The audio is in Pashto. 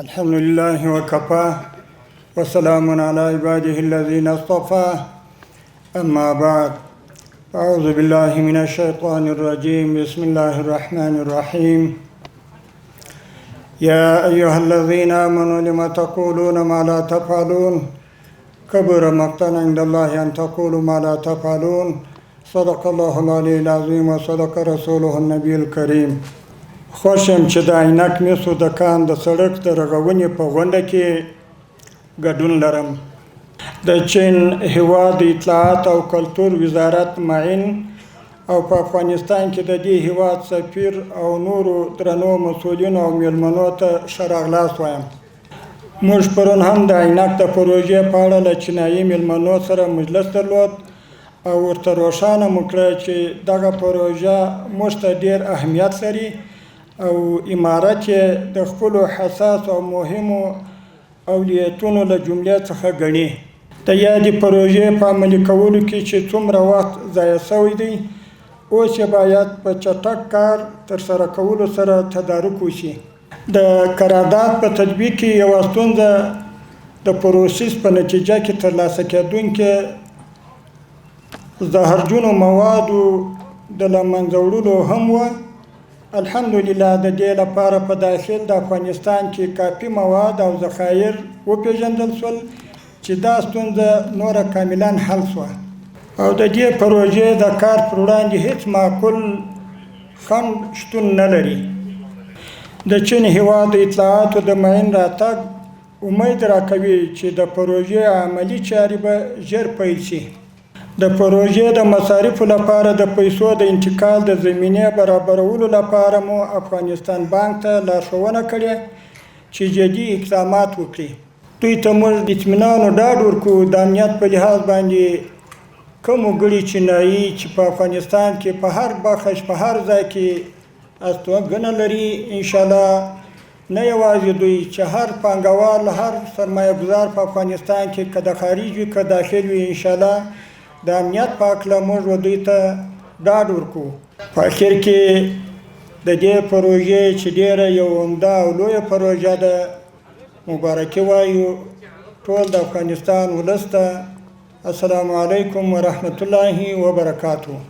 الحمد لله وكفى وسلام على عباده الذين اصطفى أما بعد أعوذ بالله من الشيطان الرجيم بسم الله الرحمن الرحيم يا أيها الذين آمنوا لم تقولون ما لا تفعلون كبر مقتا عند الله أن تقولوا ما لا تفعلون صدق الله العلي العظيم وصدق رسوله النبي الكريم. خوشم چې د عینک میسو د کان د سړک د رغونې په غونډه کې ګډون لرم. د چین هیواد اطلاعات او کلتور وزارت معین او په افغانستان کې د دې هیواد سفیر او نورو درنو مسؤلینو او میلمنو ته ښه راغلاست وایم. موږ پرون هم د عینک د پروژې په اړه له چینایي میلمنو سره مجلس درلود او ورته روښانه مو کړه چې دغه پروژه موږ ته ډېر اهمیت لري او امارت یې د خپلو حساس او مهمو اولیتونو له جملې څخه ګڼي. د یادې پروژې په عملي کولو کې چې څومره وخت ضایع شوی دی، اوس یې باید په چټک کار ترسره کولو سره تدارک وشي. د قرارداد په تطبیق کې یوه ستونزه د پروسس په نتیجه کې ترلاسه کېدونکې زهرجنو موادو د له منځه وړلو هم وه. الحمدلله د دې لپاره په داخل د افغانستان کې کافي مواد او ذخایر وپېژندل شول چې دا ستونزه نوره کاملا حل شوه او د دې پروژې د کار پر وړاندې هیڅ معقول خنډ شتون نه لري. د چین هیواد د اطلاعاتو د معین راتګ امید راکوي چې د پروژې عملي چارې به ژر پیل شي. د پروژې د مصارفو لپاره د پیسو د انتقال د زمینې برابرولو لپاره مو افغانستان بانک ته لارښوونه کړې چې جدي اقدامات وکړي. دوی ته موږ د اطمینان او ډاډ ورکوو د امنیت په لحاظ باندې کوم وګړي چینایي چې په افغانستان کې په هر بخش په هر ځای کې استوګنه لري، انشاءالله نه یوازې دوی چې هر پانګوال هر سرمایه گزار په افغانستان کې که د خارج وي که داخل وي، انشاءالله د امنیت په هکله موږ دوی ته ډاډ ورکوو. په اخر کې د دې پروژې چې ډېره یو عمده او لویه پروژه ده، مبارکي وایو ټول د افغانستان ولس ته. السلام علیکم ورحمت الله وبرکاته.